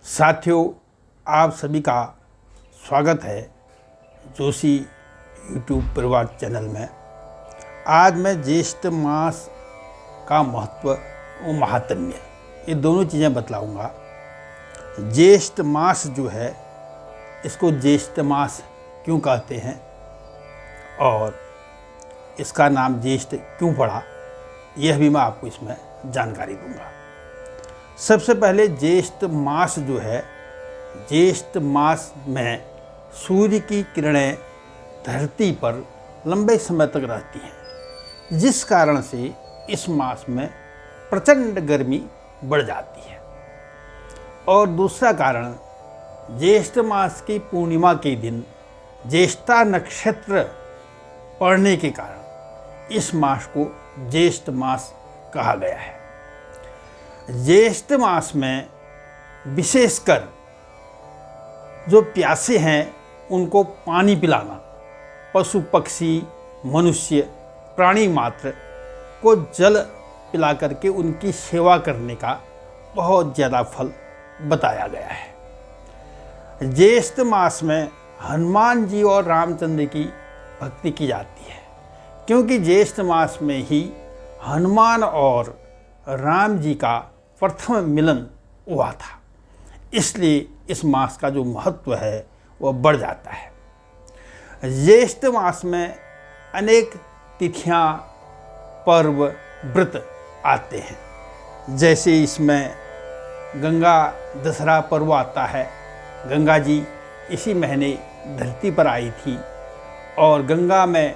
साथियों, आप सभी का स्वागत है जोशी यूट्यूब परिवार चैनल में। आज मैं ज्येष्ठ मास का महत्व और महात्म्य ये दोनों चीज़ें बतलाऊंगा। ज्येष्ठ मास जो है, इसको ज्येष्ठ मास क्यों कहते हैं और इसका नाम ज्येष्ठ क्यों पड़ा, यह भी मैं आपको इसमें जानकारी दूंगा। सबसे पहले ज्येष्ठ मास जो है, ज्येष्ठ मास में सूर्य की किरणें धरती पर लंबे समय तक रहती हैं, जिस कारण से इस मास में प्रचंड गर्मी बढ़ जाती है। और दूसरा कारण, ज्येष्ठ मास की पूर्णिमा के दिन ज्येष्ठा नक्षत्र पड़ने के कारण इस मास को ज्येष्ठ मास कहा गया है। ज्येष्ठ मास में विशेषकर जो प्यासे हैं उनको पानी पिलाना, पशु पक्षी मनुष्य प्राणी मात्र को जल पिला करके उनकी सेवा करने का बहुत ज़्यादा फल बताया गया है। ज्येष्ठ मास में हनुमान जी और रामचंद्र की भक्ति की जाती है, क्योंकि ज्येष्ठ मास में ही हनुमान और राम जी का प्रथम मिलन हुआ था, इसलिए इस मास का जो महत्व है वह बढ़ जाता है। ज्येष्ठ मास में अनेक तिथियां, पर्व, व्रत आते हैं। जैसे इसमें गंगा दशहरा पर्व आता है। गंगा जी इसी महीने धरती पर आई थी और गंगा में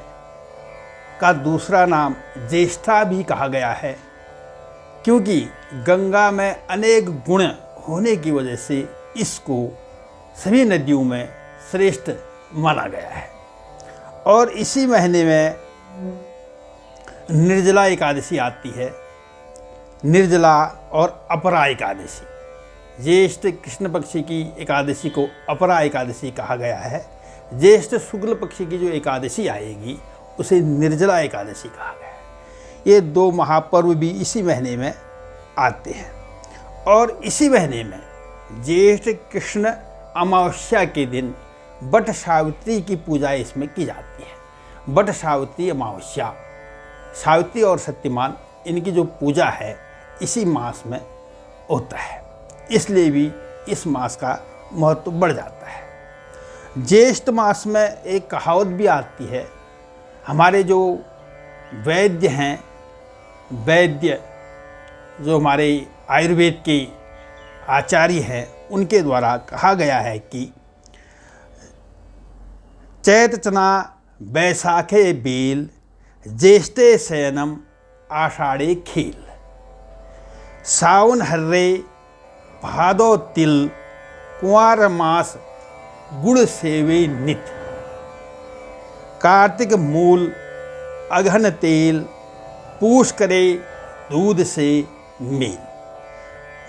का दूसरा नाम ज्येष्ठा भी कहा गया है, क्योंकि गंगा में अनेक गुण होने की वजह से इसको सभी नदियों में श्रेष्ठ माना गया है। और इसी महीने में निर्जला एकादशी आती है। निर्जला और अपरा एकादशी, ज्येष्ठ कृष्ण पक्षी की एकादशी को अपरा एकादशी कहा गया है। ज्येष्ठ शुक्ल पक्षी की जो एकादशी आएगी उसे निर्जला एकादशी कहा गया है। ये दो महापर्व भी इसी महीने में आते हैं। और इसी महीने में ज्येष्ठ कृष्ण अमावस्या के दिन बट सावित्री की पूजा इसमें की जाती है। बट सावित्री अमावस्या, सावित्री और सत्यवान, इनकी जो पूजा है इसी मास में होता है, इसलिए भी इस मास का महत्व बढ़ जाता है। ज्येष्ठ मास में एक कहावत भी आती है। हमारे जो वैद्य हैं, वैद्य जो हमारे आयुर्वेद के आचार्य हैं, उनके द्वारा कहा गया है कि चैत चना बैसाखे बेल, ज्येष्ठे शयनम आषाढ़े खेल, सावन हर्रे भादो तिल, कुंवार मास गुड़ सेवे नित, कार्तिक मूल अगहन तेल, पूष करे दूध से मेल,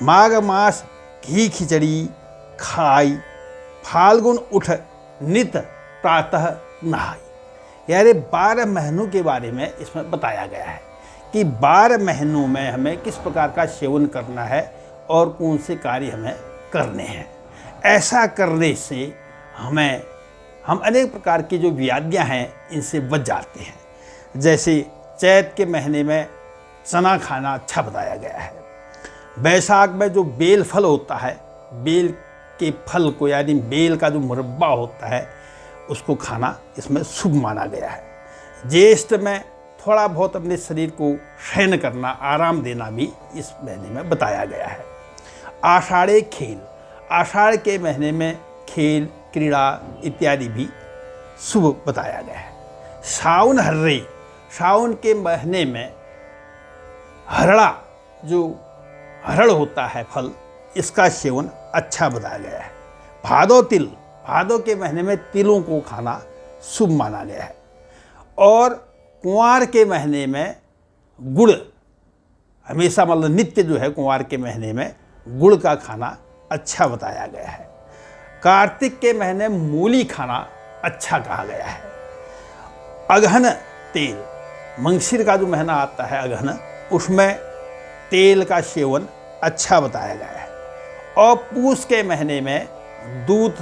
माघ मास घी खिचड़ी खाई, फाल्गुन उठ नित प्रातः नहाई। यानी 12 महीनों के बारे में इसमें बताया गया है कि 12 महीनों में हमें किस प्रकार का सेवन करना है और कौन से कार्य हमें करने हैं। ऐसा करने से हम अनेक प्रकार की जो व्याधियां हैं इनसे बच जाते हैं। जैसे चैत के महीने में चना खाना अच्छा बताया गया है। बैसाख में जो बेल फल होता है, बेल के फल को यानी बेल का जो मुरब्बा होता है उसको खाना इसमें शुभ माना गया है। ज्येष्ठ में थोड़ा बहुत अपने शरीर को शयन करना, आराम देना भी इस महीने में बताया गया है। आषाढ़े खेल, आषाढ़ के महीने में खेल क्रीड़ा इत्यादि भी शुभ बताया गया है। सावन हर्रे, सावन के महीने में हरड़ा, जो हरड़ होता है फल, इसका सेवन अच्छा बताया गया है। भादो तिल, भादो के महीने में तिलों को खाना शुभ माना गया है। और कुंवार के महीने में गुड़, हमेशा मतलब नित्य जो है कुंवार के महीने में गुड़ का खाना अच्छा बताया गया है। कार्तिक के महीने मूली खाना अच्छा कहा गया है। अगहन तेल, मंगशीर का जो महीना आता है अगहन, उसमें तेल का सेवन अच्छा बताया गया है। और पूस के महीने में दूध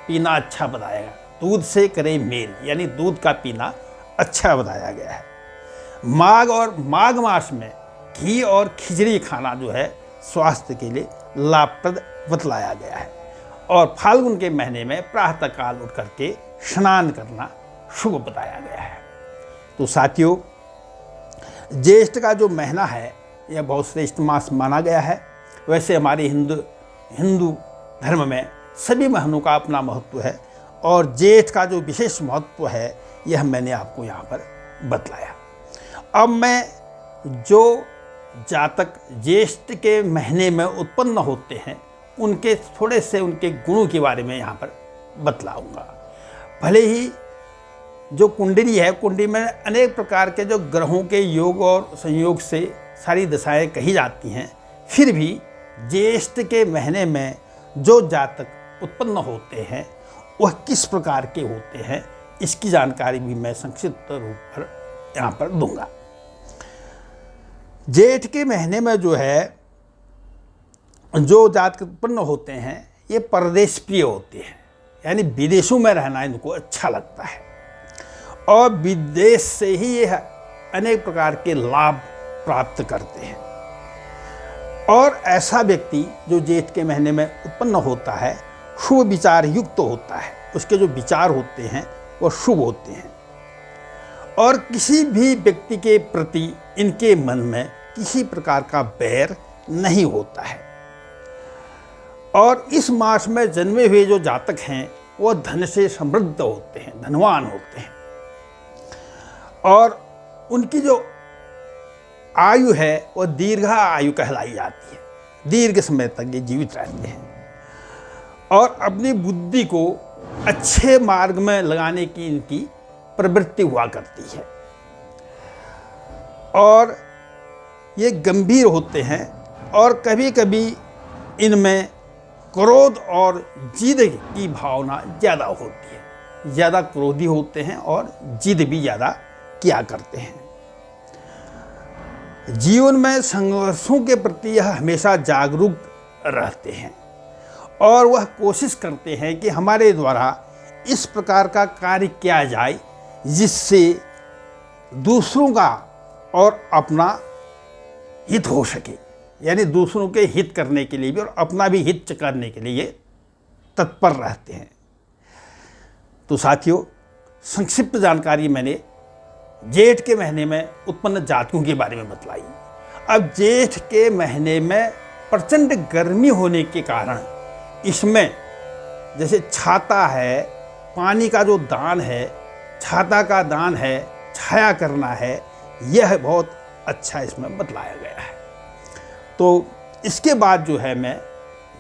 पीना अच्छा बताया गया, दूध से करे मेल, यानी दूध का पीना अच्छा बताया गया है। माघ मास में घी और खिचड़ी खाना जो है स्वास्थ्य के लिए लाभप्रद बतलाया गया है। और फाल्गुन के महीने में प्रातःकाल उठ करके स्नान करना शुभ बताया गया है। तो साथियों, ज्येष्ठ का जो महीना है यह बहुत श्रेष्ठ मास माना गया है। वैसे हमारे हिंदू धर्म में सभी महीनों का अपना महत्व है, और ज्येष्ठ का जो विशेष महत्व है यह मैंने आपको यहाँ पर बतलाया। अब मैं जो जातक ज्येष्ठ के महीने में उत्पन्न होते हैं उनके थोड़े से उनके गुणों के बारे में यहाँ पर बतलाऊंगा। भले ही जो कुंडली है, कुंडली में अनेक प्रकार के जो ग्रहों के योग और संयोग से सारी दशाएं कही जाती हैं, फिर भी ज्येष्ठ के महीने में जो जातक उत्पन्न होते हैं वह किस प्रकार के होते हैं, इसकी जानकारी भी मैं संक्षिप्त रूप पर यहाँ पर दूंगा। जेठ के महीने में जो है जो जातक उत्पन्न होते हैं ये परदेश प्रिय होते हैं, यानी विदेशों में रहना इनको अच्छा लगता है, और विदेश से ही ये अनेक प्रकार के लाभ प्राप्त करते हैं। और ऐसा व्यक्ति जो जेठ के महीने में उत्पन्न होता है शुभ विचार युक्त होता है, उसके जो विचार होते हैं वो शुभ होते हैं, और किसी भी व्यक्ति के प्रति इनके मन में किसी प्रकार का बैर नहीं होता है। और इस मास में जन्मे हुए जो जातक हैं वो धन से समृद्ध होते हैं, धनवान होते हैं, और उनकी जो आयु है वो दीर्घा आयु कहलाई जाती है, दीर्घ समय तक ये जीवित रहते हैं, और अपनी बुद्धि को अच्छे मार्ग में लगाने की इनकी प्रवृत्ति हुआ करती है, और ये गंभीर होते हैं, और कभी कभी इनमें क्रोध और जिद की भावना ज़्यादा होती है, ज़्यादा क्रोधी होते हैं और जिद भी ज़्यादा किया करते हैं। जीवन में संघर्षों के प्रति यह हमेशा जागरूक रहते हैं, और वह कोशिश करते हैं कि हमारे द्वारा इस प्रकार का कार्य किया जाए जिससे दूसरों का और अपना हित हो सके, यानी दूसरों के हित करने के लिए भी और अपना भी हित करने के लिए तत्पर रहते हैं। तो साथियों, संक्षिप्त जानकारी मैंने जेठ के महीने में उत्पन्न जातकों के बारे में बतलाई। अब जेठ के महीने में प्रचंड गर्मी होने के कारण इसमें जैसे छाता है, पानी का जो दान है, छाता का दान है, छाया करना है, यह बहुत अच्छा इसमें बतलाया गया है। तो इसके बाद जो है मैं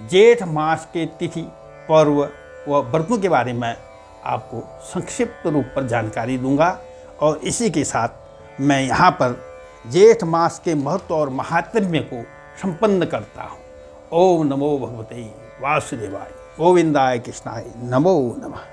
जेठ मास के तिथि, पर्व व व्रतों के बारे में आपको संक्षिप्त रूप पर जानकारी दूंगा, और इसी के साथ मैं यहाँ पर जेठ मास के महत्व और महात्म्य को संपन्न करता हूँ। ओम नमो भगवते वासुदेवाय, गोविंदाय कृष्णाय नमो नमः।